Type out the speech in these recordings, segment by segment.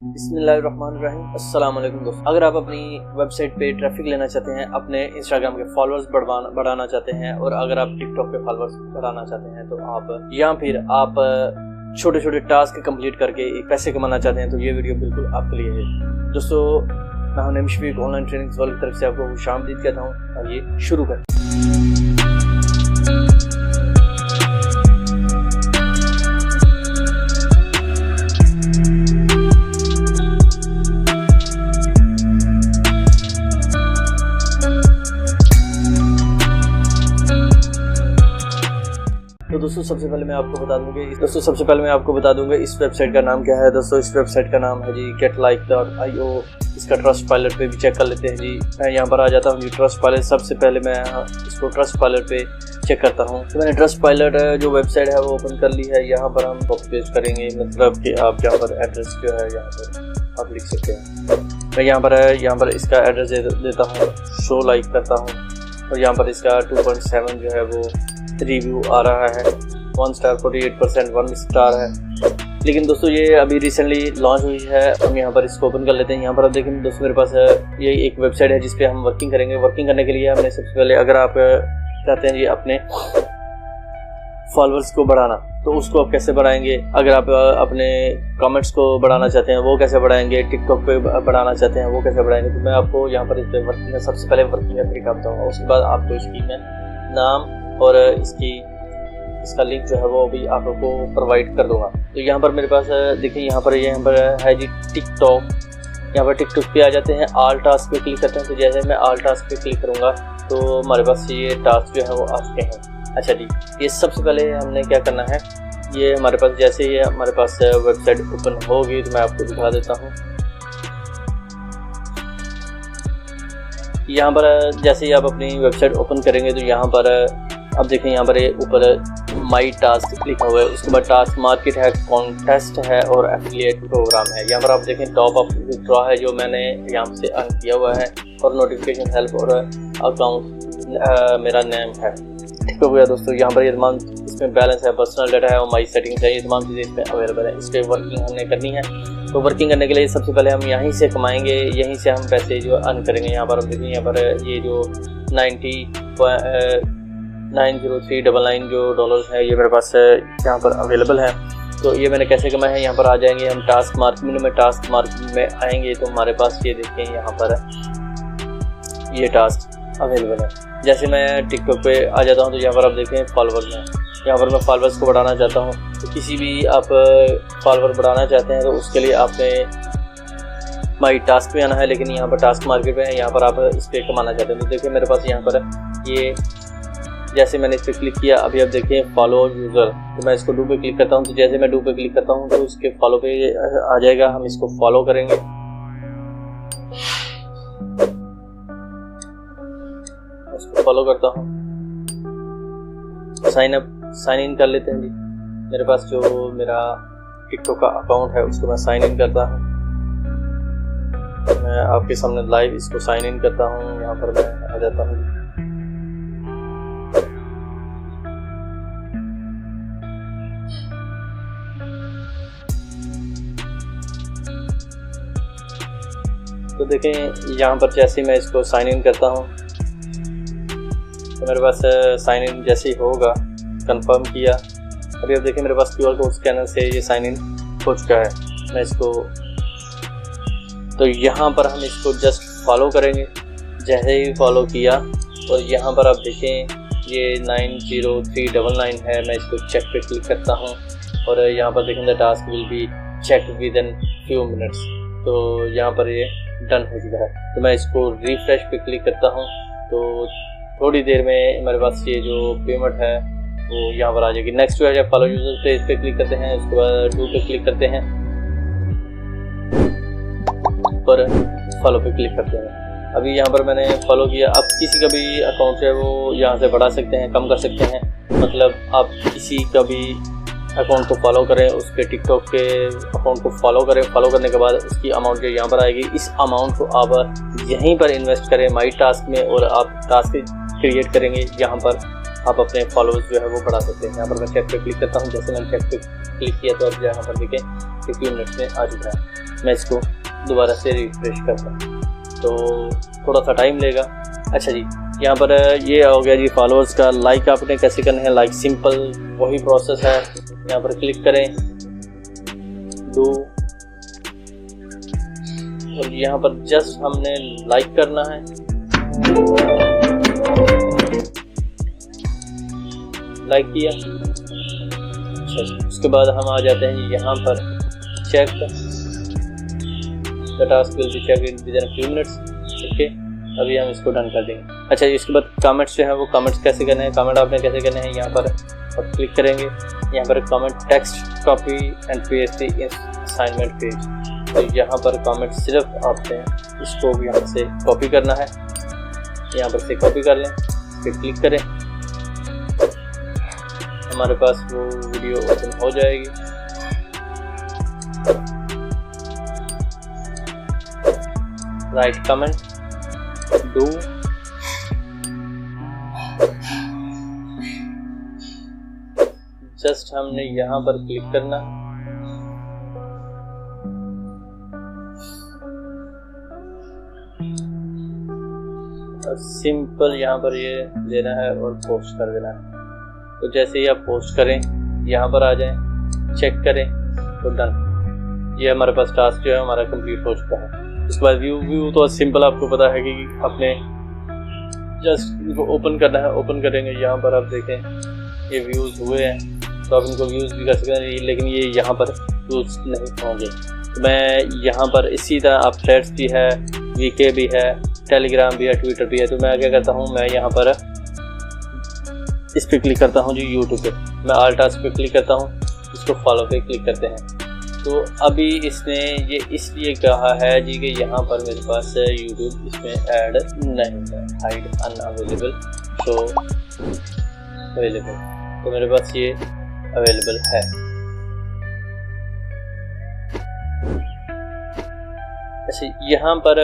बिस्मिल्लाहिर्रहमानिर्रहीम। अस्सलाम वालेकुम दोस्तों, अगर आप अपनी वेबसाइट पे ट्रैफिक लेना चाहते हैं, अपने इंस्टाग्राम के फॉलोअर्स बढ़ाना चाहते हैं और अगर आप टिकटॉक पे फॉलोअर्स बढ़ाना चाहते हैं तो आप या फिर आप छोटे छोटे टास्क कंप्लीट करके पैसे कमाना चाहते हैं तो ये वीडियो बिल्कुल आपके लिए है। दोस्तों मैं हूं निमिशफीक ऑनलाइन ट्रेनिंग्स वाली तरफ से आपको खुशामदीद कहता हूँ और ये शुरू करें। तो दोस्तों सबसे पहले मैं आपको बता दूंगा इस वेबसाइट का नाम क्या है। दोस्तों इस वेबसाइट का नाम है जी getlike.io। इसका ट्रस्ट पायलट पे भी चेक कर लेते हैं जी। मैं यहाँ पर आ जाता हूँ जी ट्रस्ट पायलट। सबसे पहले मैं इसको ट्रस्ट पायलट पे चेक करता हूँ। तो मैंने ट्रस्ट पायलट जो वेबसाइट है वो ओपन कर ली है। यहाँ पर हम कॉपी पेस्ट करेंगे, मतलब कि आप यहाँ पर एड्रेस जो है यहाँ पर आप लिख सकते हैं। मैं यहाँ पर इसका एड्रेस देता हूँ, शो लाइक करता हूँ और यहाँ पर इसका 2.7 जो है वो रिव्यू आ रहा है। 1 स्टार 48%, 1 स्टार है। लेकिन दोस्तों ये अभी रिसेंटली लॉन्च हुई है। हम यहाँ पर इसको ओपन कर लेते हैं। यहाँ पर आप देखें दोस्तों मेरे पास ये एक वेबसाइट है जिस पे हम वर्किंग करेंगे। वर्किंग करने के लिए हमने सबसे पहले, अगर आप चाहते हैं जी अपने फॉलोअर्स को बढ़ाना तो उसको आप कैसे बढ़ाएंगे। अगर आप अपने कमेंट्स को बढ़ाना चाहते हैं वो कैसे बढ़ाएंगे। टिकटॉक पे बढ़ाना चाहते हैं वो कैसे बढ़ाएंगे। तो मैं आपको यहाँ पर इस पर वर्किंग का सबसे पहले वर्किंग का तरीका बताऊँगा। उसके बाद आपको इसकी मैं नाम और इसका लिंक जो है वो भी आपको प्रोवाइड कर दूंगा। तो यहाँ पर मेरे पास देखिए यहाँ पर है जी टिकटॉक। यहाँ पर टिकटॉक पे आ जाते हैं, ऑल टास्क पे क्लिक करते हैं। तो जैसे मैं ऑल टास्क पे क्लिक करूँगा तो हमारे पास ये टास्क जो है वो आ चुके हैं। अच्छा जी, ये सबसे पहले हमने क्या करना है, ये हमारे पास जैसे ये हमारे पास वेबसाइट ओपन होगी तो मैं आपको दिखा देता हूँ। यहाँ पर जैसे ही आप अपनी वेबसाइट ओपन करेंगे तो यहाँ पर अब देखें, यहाँ पर ऊपर माई टास्क लिखा हुआ है। उसके बाद टास्क मार्केट है, कॉन्टेस्ट है और एफिलिएट प्रोग्राम है। यहाँ पर आप देखें टॉप अप विथड्रॉ है जो मैंने यहाँ से अर्न किया हुआ है और नोटिफिकेशन हेल्प और अकाउंट मेरा नेम है। ठीक हो गया दोस्तों। यहाँ पर ये तमाम इसमें बैलेंस है, पर्सनल डाटा है और माई सेटिंग्स है। ये तमाम चीज़ें इसमें अवेलेबल है। इस पर वर्किंग हमने करनी है। तो वर्किंग करने के लिए सबसे पहले हम यहीं से कमाएंगे, यहीं से हम पैसे जो अर्न करेंगे। यहाँ पर देखिए, यहाँ पर ये जो 90399 जो डॉलर्स है ये मेरे पास यहाँ पर अवेलेबल है। तो ये मैंने कैसे कमाया है, यहाँ पर आ जाएंगे हम टास्क मार्केट में आएंगे तो हमारे पास ये देखें यहाँ पर ये टास्क अवेलेबल है। जैसे मैं टिकटॉक पे आ जाता हूँ तो यहाँ पर आप देखें फॉलोअर्स हैं। यहाँ पर मैं फॉलोअर्स को बढ़ाना चाहता हूँ। तो किसी भी आप फॉलोअर बढ़ाना चाहते हैं तो उसके लिए आपने माई टास्क पे आना है, लेकिन यहाँ पर टास्क मार्केट पे है। यहाँ पर आप इस पर कमाना चाहते हैं तो देखिए मेरे पास यहाँ पर ये जैसे मैंने इस पर क्लिक किया, अभी आप देखें फॉलो यूज़र। तो मैं इसको डू पे क्लिक करता हूँ। तो जैसे मैं डू पे क्लिक करता हूँ तो उसके फॉलो पे आ जाएगा। हम इसको फॉलो करेंगे। इसको फॉलो करता हूँ, साइन इन कर लेते हैं जी। मेरे पास जो मेरा टिकटॉक का अकाउंट है उसको मैं साइन इन करता हूँ। मैं आपके सामने लाइव इसको साइन इन करता हूँ। यहाँ पर मैं आ जाता हूँ। तो देखें यहाँ पर जैसे मैं इसको साइन इन करता हूँ तो मेरे पास साइन इन जैसे ही होगा, कंफर्म किया। अभी अब देखें मेरे पास QR कोड स्कैनर से ये साइन इन हो चुका है। मैं इसको तो यहाँ पर हम इसको जस्ट फॉलो करेंगे। जैसे ही फॉलो किया और यहाँ पर आप देखें ये 90399 है। मैं इसको चेक पे क्लिक करता हूँ और यहाँ पर देखें the task will be check within few minutes. तो यहाँ पर ये डन हो चुका है। तो मैं इसको रिफ्रेश पे क्लिक करता हूँ तो थोड़ी देर में मेरे पास ये जो पेमेंट है वो यहाँ पर आ जाएगी। नेक्स्ट है जब फॉलो यूजर्स पे इस पर क्लिक करते हैं, उसके बाद डू पे क्लिक करते हैं और फॉलो पे क्लिक करते हैं। अभी यहाँ पर मैंने फॉलो किया। अब किसी का भी अकाउंट है वो यहाँ से बढ़ा सकते हैं, कम कर सकते हैं। मतलब आप किसी का भी अकाउंट को फॉलो करें, उसके टिकटॉक के अकाउंट को फॉलो करें। फॉलो करने के बाद उसकी अमाउंट जो यहाँ पर आएगी, इस अमाउंट को आप यहीं पर इन्वेस्ट करें माई टास्क में और आप टास्क क्रिएट करेंगे यहाँ पर आप अपने फॉलोअर्स जो है वो बढ़ा सकते हैं। यहाँ पर मैं चेक पे क्लिक करता हूँ। जैसे मैंने चेक पे क्लिक किया तो अब यहाँ पर देखें कि few मिनट्स में आ चुका है। मैं इसको दोबारा से रिफ्रेश करता हूँ तो थोड़ा सा टाइम लेगा। अच्छा जी, यहाँ पर ये हो गया जी फॉलोअर्स का। लाइक आपने कैसे करना है, लाइक सिंपल वही प्रोसेस है। यहाँ पर क्लिक करें, डू, और यहाँ पर जस्ट हमने लाइक करना है। लाइक किया। अच्छा, उसके बाद हम आ जाते हैं यहाँ पर check the task will be check within few minutes. Okay, अभी हम इसको डन कर देंगे। अच्छा, इसके बाद कमेंट्स जो है वो कमेंट्स कैसे करने हैं, कमेंट आपने कैसे करने हैं, यहाँ पर क्लिक करेंगे। यहाँ पर comment text copy and paste the assignment page. तो यहाँ पर कमेंट सिर्फ आपने इसको यहाँ से कॉपी करना है। यहाँ पर से कॉपी कर लें, फिर क्लिक करें, हमारे पास वो वीडियो ओपन हो जाएगी। राइट कमेंट, डू, जस्ट हमने यहाँ पर क्लिक करना, और सिंपल यहाँ पर ये देना है और पोस्ट कर देना है। तो जैसे ही आप पोस्ट करें, यहाँ पर आ जाएं, चेक करें तो डन। ये हमारे पास टास्क जो है हमारा कंप्लीट हो चुका है। उसके बाद व्यू तो सिंपल आपको पता है कि आपने जस्ट इनको ओपन करना है। ओपन करेंगे, यहाँ पर आप देखें ये व्यूज़ हुए हैं, तो आप इनको व्यूज़ भी कर सकते हैं, लेकिन ये यहाँ पर व्यूज़ नहीं होंगे। तो मैं यहाँ पर इसी तरह आप थ्रेड्स भी है, वीके भी है, टेलीग्राम भी है, ट्विटर भी है। तो मैं क्या करता हूँ, मैं यहाँ पर इस पर क्लिक करता हूँ जी, यूट्यूब पे मैं ऑल टास्क पे क्लिक करता हूँ, इसको फॉलो पे क्लिक करते हैं। तो अभी इसने ये इसलिए कहा है जी कि यहाँ पर मेरे पास यूट्यूब इसमें ऐड नहीं है, हाइड अनअवेलेबल, सो अवेलेबल, तो मेरे पास ये अवेलेबल है। अच्छा, यहाँ पर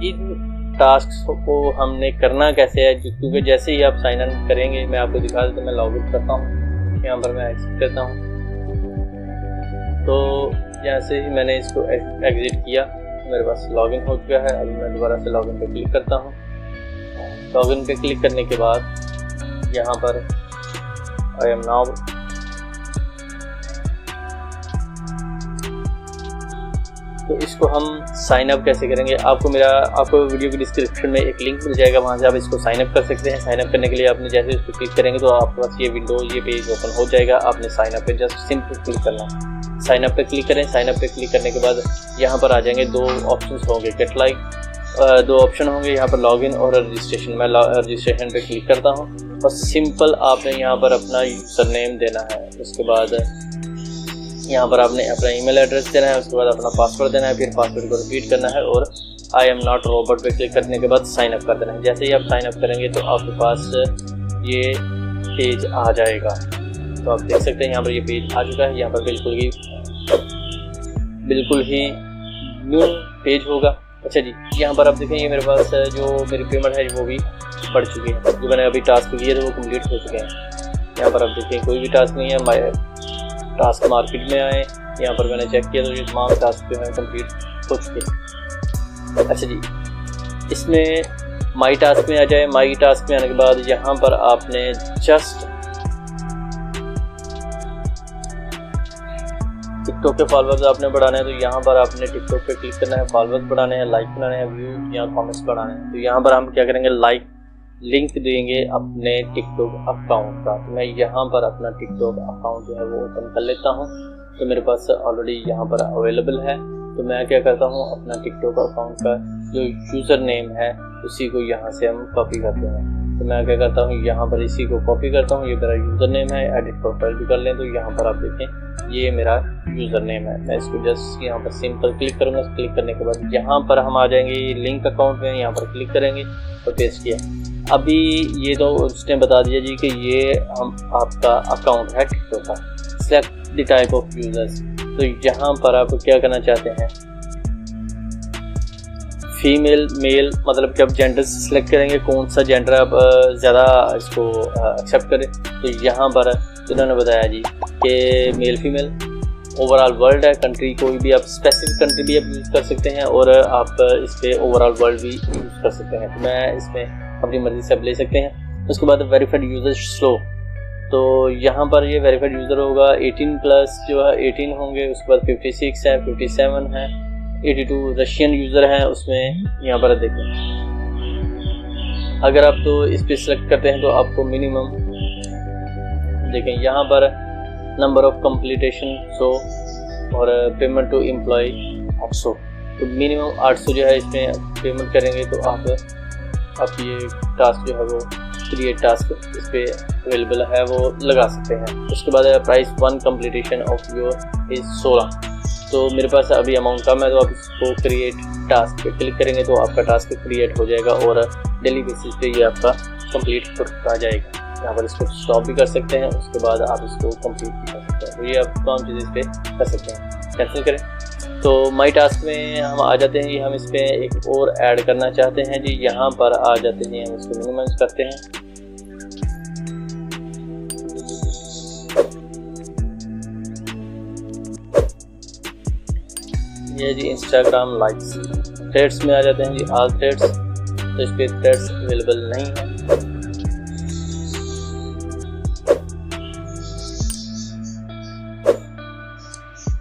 इन टास्क को हमने करना कैसे है, क्योंकि जैसे ही आप साइन इन करेंगे, मैं आपको दिखा देता हूँ। मैं लॉग इन करता हूँ, यहाँ पर मैं एक्सिट करता हूँ। तो जैसे ही मैंने इसको एग्जिट किया, मेरे पास लॉगिन हो चुका है। अभी मैं दोबारा से लॉगिन पे क्लिक करता हूँ। लॉगिन पे क्लिक करने के बाद यहाँ पर आई एम नाउ, तो इसको हम साइन अप कैसे करेंगे, आपको वीडियो की डिस्क्रिप्शन में एक लिंक मिल जाएगा, वहाँ से आप इसको साइन अप कर सकते हैं। साइन अप करने के लिए आपने जैसे इस पर क्लिक करेंगे तो आपके पास ये विंडो, ये पेज ओपन हो जाएगा। आपने साइन अप पे जस्ट सिंपल क्लिक करना है। साइन अप पे क्लिक करें। साइन अप पे क्लिक करने के बाद यहाँ पर आ जाएंगे, दो ऑप्शंस होंगे, गेट लाइक, दो ऑप्शन होंगे यहाँ पर, लॉगिन और रजिस्ट्रेशन। मैं रजिस्ट्रेशन पे क्लिक करता हूँ और सिंपल आपने यहाँ पर अपना यूजर नेम देना है। उसके बाद यहाँ पर आपने अपना ईमेल एड्रेस देना है। उसके बाद अपना पासवर्ड देना है, फिर पासवर्ड को रिपीट करना है और आई एम नॉट रोबोट पे क्लिक करने के बाद साइन अप कर देना है। जैसे ही आप साइन अप करेंगे तो आपके पास ये पेज आ जाएगा। तो आप देख सकते हैं यहाँ पर ये पेज आ चुका है। यहाँ पर बिल्कुल ही न्यू पेज होगा। अच्छा जी, यहाँ पर आप देखें, ये मेरे पास जो मेरी पेमेंट है वो भी बढ़ चुकी है। जो मैंने अभी टास्क किए थे वो कंप्लीट हो चुके हैं। यहाँ पर आप देखें कोई भी टास्क नहीं है। टास्क मार्केट में आए, यहाँ पर मैंने चेक किया तो ये तमाम टास्क जो है कंप्लीट हो चुके हैं। अच्छा जी, इसमें माई टास्क में आ जाए। माई टास्क में आने के बाद यहाँ पर आपने जस्ट टिकटॉक के फॉलोअर्स आपने बढ़ाने हैं, तो यहाँ पर आपने टिकटॉक पे क्लिक करना है। फॉलोअर्स बढ़ाने हैं, लाइक बढ़ाने हैं, व्यू या कमेंट्स बढ़ाने हैं। तो यहाँ पर हम क्या करेंगे, लाइक लिंक देंगे अपने टिकटॉक अकाउंट का। तो मैं यहाँ पर अपना टिकटॉक अकाउंट जो है वो ओपन कर लेता हूँ। तो मेरे पास ऑलरेडी यहाँ पर अवेलेबल है। तो मैं क्या करता हूँ, अपना टिकटॉक अकाउंट का जो यूज़र नेम है उसी को यहाँ से हम कॉपी करते हैं। तो मैं क्या करता हूँ, यहाँ पर इसी को कॉपी करता हूँ। ये मेरा यूज़र नेम है। एडिट प्रोफाइल भी कर लें तो यहाँ पर आप देखें ये मेरा यूज़र नेम है। मैं इसको जस्ट यहाँ पर सिंपल क्लिक करूँगा। क्लिक करने के बाद यहाँ पर हम आ जाएंगे लिंक अकाउंट में, यहाँ पर क्लिक करेंगे तो पेस्ट किया। अभी ये तो उसने बता दिया जी कि ये हम आपका अकाउंट है टिकटॉक का। Select the type of users. तो यहाँ पर आप क्या करना चाहते हैं, फीमेल मेल, मतलब कि आप जेंडर सेलेक्ट करेंगे कौन सा जेंडर आप ज़्यादा इसको एक्सेप्ट करें। तो यहाँ पर इन्होंने बताया जी कि मेल फीमेल। ओवरऑल वर्ल्ड है, कंट्री कोई भी आप स्पेसिफिक कंट्री भी आप यूज़ कर सकते हैं और आप इस पर ओवरऑल वर्ल्ड भी यूज़ कर सकते हैं। तो मैं इसमें अपनी मर्ज़ी से आप ले सकते हैं। उसके बाद वेरीफाइड यूज़र स्लो, तो यहाँ पर ये वेरीफाइड यूज़र होगा 18+ जो है 18 होंगे। उसके बाद 56 है, 57 है, 82 रशियन यूज़र हैं उसमें। यहाँ पर देखें, अगर आप तो इस पर सेलेक्ट करते हैं तो आपको मिनिमम देखें यहाँ पर नंबर ऑफ कंप्लीटेशन 100 और पेमेंट टू एम्प्लॉय 800। तो मिनिमम 800 जो है इसमें पेमेंट करेंगे तो आप ये टास्क जो है वो क्रिएट टास्क इस पर अवेलेबल है वो लगा सकते हैं। उसके बाद price 1 completion of your is 16। तो मेरे पास अभी अमाउंट कम है तो आप इसको क्रिएट टास्क पे क्लिक करेंगे तो आपका टास्क क्रिएट हो जाएगा और डेली बेसिस पे ये आपका कंप्लीट हो जाएगा। यहाँ पर इसको स्टॉप भी कर सकते हैं, उसके बाद आप इसको कंप्लीट भी कर सकते हैं। तो ये आप तमाम चीज़ें इस पर कर सकते हैं। कैंसिल करें तो माई टास्क में हम आ जाते हैं। हम इस पर एक और ऐड करना चाहते हैं जी, यहाँ पर आ जाते हैं, हम इसको मिनिमाइज करते हैं। ये जी इंस्टाग्राम लाइक्स, थ्रेड्स में आ जाते हैं जी, ऑल थ्रेड्स। तो इस पर थ्रेड्स अवेलेबल नहीं है।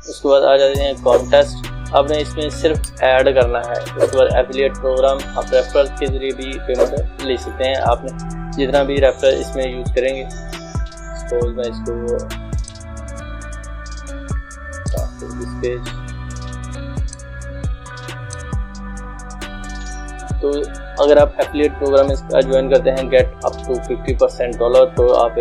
उसके बाद आ जाते हैं कॉन्टेस्ट। आपने इसमें सिर्फ ऐड करना है। उसके बाद एफिलिएट प्रोग्राम, आप रेफरल के जरिए भी पेमेंट ले सकते हैं। आपने जितना भी रेफरल इसमें यूज़ करेंगे, सपोज मैं इसको इस पेज, तो अगर आप एफिलिएट प्रोग्राम इसका ज्वाइन करते हैं गेट अप टू $50, तो आप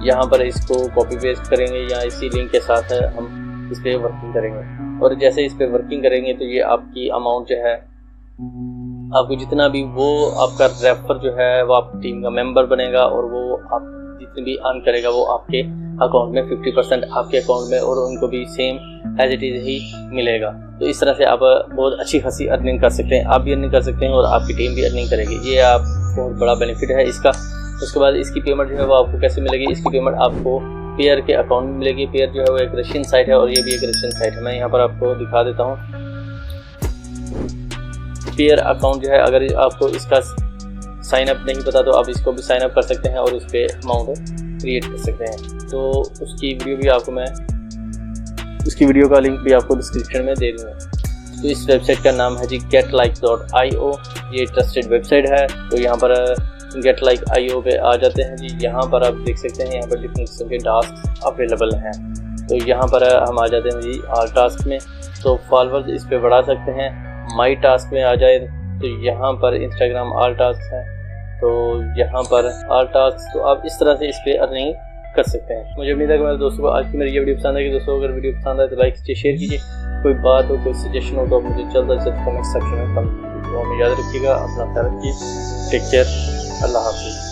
यहाँ पर इसको कॉपी पेस्ट करेंगे या इसी लिंक के साथ हम इस पर वर्किंग करेंगे। और जैसे इस पर वर्किंग करेंगे तो ये आपकी अमाउंट जो है, आपको जितना भी वो आपका रेफर जो है वो आपकी टीम का मेंबर बनेगा और वो आप जितनी भी अर्न करेगा वो आपके अकाउंट में 50% आपके अकाउंट में और उनको भी सेम एज इट इज़ ही मिलेगा। तो इस तरह से आप बहुत अच्छी खासी अर्निंग कर सकते हैं। आप भी अर्निंग कर सकते हैं और आपकी टीम भी अर्निंग करेगी। ये आप बहुत बड़ा बेनिफिट है इसका। उसके बाद इसकी पेमेंट जो है वो आपको कैसे मिलेगी? इसकी पेमेंट आपको पेयर के अकाउंट में मिलेगी। पेयर जो है वो एक रशियन साइट है और ये भी एक रशियन साइट है। मैं यहाँ पर आपको दिखा देता हूँ। पेयर अकाउंट जो है, अगर आपको इसका साइन अप नहीं पता तो आप इसको भी साइन अप कर सकते हैं और उस पर अमाउंट क्रिएट कर सकते हैं। तो उसकी वीडियो का लिंक भी आपको डिस्क्रिप्शन में दे दूँगा। तो इस वेबसाइट का नाम है जी getlike.io। ये ट्रस्टेड वेबसाइट है। तो यहाँ पर getlike.io पे आ जाते हैं जी। यहाँ पर आप देख सकते हैं, यहाँ पर डिफरेंट किस्म के टास्क अवेलेबल हैं। तो यहाँ पर हम आ जाते हैं जी ऑल टास्क में। तो फॉलोअर्स इस पर बढ़ा सकते हैं। माई टास्क में आ जाए तो यहाँ पर इंस्टाग्राम ऑल टास्क है। तो यहाँ पर ऑल टास्क, तो आप इस तरह से इस पर अर्निंग कर सकते हैं। मुझे उम्मीद है कि मेरे दोस्तों को आज की मेरी ये वीडियो पसंद आएगी। दोस्तों अगर वीडियो पसंद आए तो लाइक कीजिए, शेयर कीजिए। कोई बात हो, कोई सजेशन हो तो आप मुझे जल्द से जल्द कमेंट सेक्शन में कमेंट कीजिए। तो हमें याद रखिएगा, अपना ख्याल रखिए। टेक केयर, अल्लाह हाफिज़।